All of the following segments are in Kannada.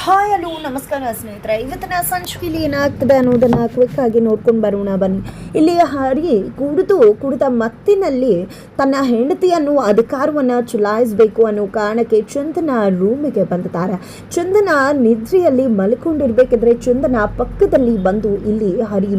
ಹಾಯ್ ಹಲೋ ನಮಸ್ಕಾರ ಸ್ನೇಹಿತರೆ. ಇವತ್ತಿನ ಸಂಚಿಕೆಯಲ್ಲಿ ಏನಾಗ್ತದೆ ಅನ್ನೋದನ್ನು ಕ್ವಿಕ್ ಆಗಿ ನೋಡ್ಕೊಂಡು ಬರೋಣ ಬನ್ನಿ. ಇಲ್ಲಿ ಹರಿ ಕುಡಿದ ಮತ್ತಿನಲ್ಲಿ ತನ್ನ ಹೆಂಡತಿಯನ್ನು ಅಧಿಕಾರವನ್ನು ಚಲಾಯಿಸಬೇಕು ಅನ್ನೋ ಕಾರಣಕ್ಕೆ ಚಂದನ ರೂಮಿಗೆ ಬಂದಿದ್ದಾರೆ. ಚಂದನ ನಿದ್ರೆಯಲ್ಲಿ ಮಲ್ಕೊಂಡಿರ್ಬೇಕಿದ್ರೆ ಚಂದನ ಪಕ್ಕದಲ್ಲಿ ಬಂದು ಇಲ್ಲಿ ಹರಿ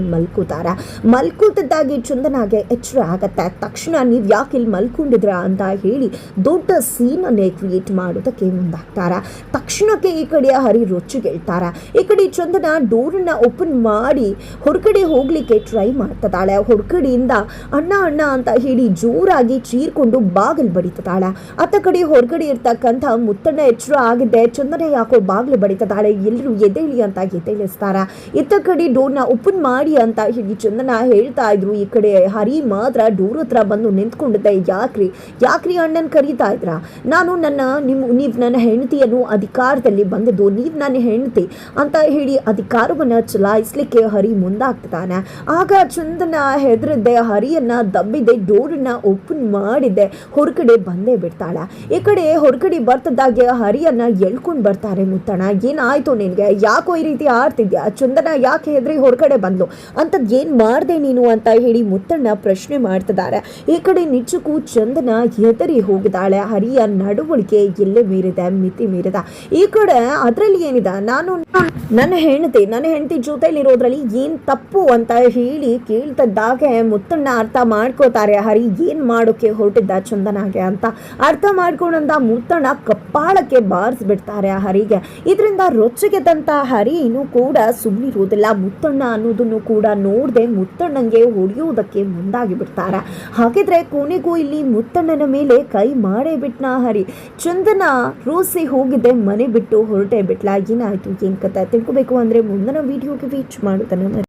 ಮಲ್ಕೋತಿದ್ದಾಗಿ ಚಂದನಾಗೆ ಎಚ್ಚರ ಆಗತ್ತೆ. ತಕ್ಷಣ ನೀವು ಯಾಕೆ ಇಲ್ಲಿ ಮಲ್ಕೊಂಡಿದ್ರ ಅಂತ ಹೇಳಿ ದೊಡ್ಡ ಸೀನನ್ನೇ ಕ್ರಿಯೇಟ್ ಮಾಡೋದಕ್ಕೆ ಮುಂದಾಗ್ತಾರೆ. ತಕ್ಷಣಕ್ಕೆ ಈ ಕಡೆ ಹರಿ ರೊಚ್ಚಿಗೆಳ್ತಾರ. ಈ ಕಡೆ ಚಂದನ ಡೋರನ್ನ ಓಪನ್ ಮಾಡಿ ಹೊರಗಡೆ ಹೋಗ್ಲಿಕ್ಕೆ ಟ್ರೈ ಮಾಡ್ತದಾಳೆ. ಹೊರಗಡೆಯಿಂದ ಅಣ್ಣ ಅಣ್ಣ ಅಂತ ಹೇಳಿ ಜೋರಾಗಿ ಚೀರ್ಕೊಂಡು ಬಾಗಿಲು ಬಡಿತದಾಳೆ. ಅತ್ತ ಕಡೆ ಹೊರಗಡೆ ಇರ್ತಕ್ಕಂಥ ಮುತ್ತಣ್ಣ ಎಚ್ಚರ ಆಗಿದ್ದೆ. ಚಂದನ ಯಾಕೋ ಬಾಗಿಲು ಬಡಿತದಾಳೆ. ಎಲ್ಲರೂ ಎದ್ದೇಳಿ ಅಂತ ಎದ್ದೇಳಿಸ್ತಾರ. ಇತ್ತ ಕಡೆ ಡೋರ್ನ ಓಪನ್ ಮಾಡಿ ಅಂತ ಹೇಳಿ ಚಂದನ ಹೇಳ್ತಾ ಇದ್ರು. ಈ ಕಡೆ ಹರಿ ಮಾತ್ರ ಡೋರ್ ಹತ್ರ ಬಂದು ನಿಂತ್ಕೊಂಡಿದ್ದೆ. ಯಾಕ್ರಿ ಅಣ್ಣನ್ ಕರೀತಾ ಇದ್ರ? ನಾನು ನೀವು ನನ್ನ ಹೆಂಡತಿಯನ್ನು ಅಧಿಕಾರದಲ್ಲಿ ಬಂದಿದ್ದು, ನೀವು ನನ್ನ ಹೆಂಡತಿ ಅಂತ ಹೇಳಿ ಅಧಿಕಾರವನ್ನು ಚಲಾಯಿಸ್ಲಿಕ್ಕೆ ಹರಿ ಮುಂದಾಗ್ತಾನೆ. ಆಗ ಚಂದನ ಹೆದರಿದ್ದೆ, ಹರಿಯನ್ನ ದಬ್ಬಿದೆ, ಡೋರನ್ನ ಓಪನ್ ಮಾಡಿದ್ದೆ, ಹೊರಗಡೆ ಬಂದೇ ಬಿಡ್ತಾಳೆ. ಈ ಕಡೆ ಹೊರಗಡೆ ಬರ್ತದಾಗೆ ಹರಿಯನ್ನ ಎಳ್ಕೊಂಡು ಬರ್ತಾರೆ ಮುತ್ತಣ್ಣ. ಏನಾಯ್ತು ನಿನ್ಗೆ? ಯಾಕೋ ಈ ರೀತಿ ಆಡ್ತಿದ್ಯಾ? ಚಂದನ ಯಾಕೆ ಹೆದರಿ ಹೊರಗಡೆ ಬಂದ್ಲು ಅಂತದ್ ಏನ್ ಮಾಡ್ದೆ ನೀನು ಅಂತ ಹೇಳಿ ಮುತ್ತಣ್ಣ ಪ್ರಶ್ನೆ ಮಾಡ್ತಿದ್ದಾರೆ. ಈ ಕಡೆ ನಿಜಕ್ಕೂ ಚಂದನ ಹೆದರಿ ಹೋಗಿದ್ದಾಳೆ. ಹರಿಯ ನಡವಳಿಕೆ ಎಲ್ಲೇ ಮೀರಿದೆ, ಮಿತಿ ಮೀರಿದ. ಈ ಕಡೆ ಅದ್ರಲ್ಲಿ ಏನಿದೆ, ನಾನು ನನ್ನ ಹೆಂಡತಿ ಜೊತೆಲಿರೋದ್ರಲ್ಲಿ ಏನ್ ತಪ್ಪು ಅಂತ ಹೇಳಿ ಕೇಳ್ತಿದ್ದಾಗೆ ಮುತ್ತಣ್ಣ ಅರ್ಥ ಮಾಡ್ಕೋತಾರೆ. ಹರಿ ಏನ್ ಮಾಡೋಕೆ ಹೊರಟಿದ್ದ ಚಂದನಾಗೆ ಅಂತ ಅರ್ಥ ಮಾಡ್ಕೊಂಡಂತ ಮುತ್ತಣ್ಣ ಕಪ್ಪಾಳಕ್ಕೆ ಬಾರಿಸ್ಬಿಡ್ತಾರೆ ಹರಿಗೆ. ಇದರಿಂದ ರೊಚ್ಚಿಗೆದಂತ ಹರಿ ಇನ್ನೂ ಕೂಡ ಸುಮ್ಮನಿರೋದಿಲ್ಲ. ಮುತ್ತಣ್ಣ ಅನ್ನೋದನ್ನು ಕೂಡ ನೋಡದೆ ಮುತ್ತಣ್ಣಂಗೆ ಹೊಡೆಯೋದಕ್ಕೆ ಮುಂದಾಗಿ ಬಿಡ್ತಾರೆ. ಹಾಗಿದ್ರೆ ಕೊನೆಗೂ ಇಲ್ಲಿ ಮುತ್ತಣ್ಣನ ಮೇಲೆ ಕೈ ಮಾಡೇ ಬಿಟ್ನ ಹರಿ. ಚಂದನ ರೋಸಿ ಹೋಗಿದ್ದೆ, ಮನೆ ಬಿಟ್ಟು ಹೊರಟೇ ಬಿಟ್ಲ. ಏನಾಯ್ತು, ಏನ್ ಕತೆ ತಿಳ್ಕೊಬೇಕು ಅಂದ್ರೆ ಮುಂದಿನ ವಿಡಿಯೋಗೆ ವೇಟ್ ಮಾಡೋದನ್ನ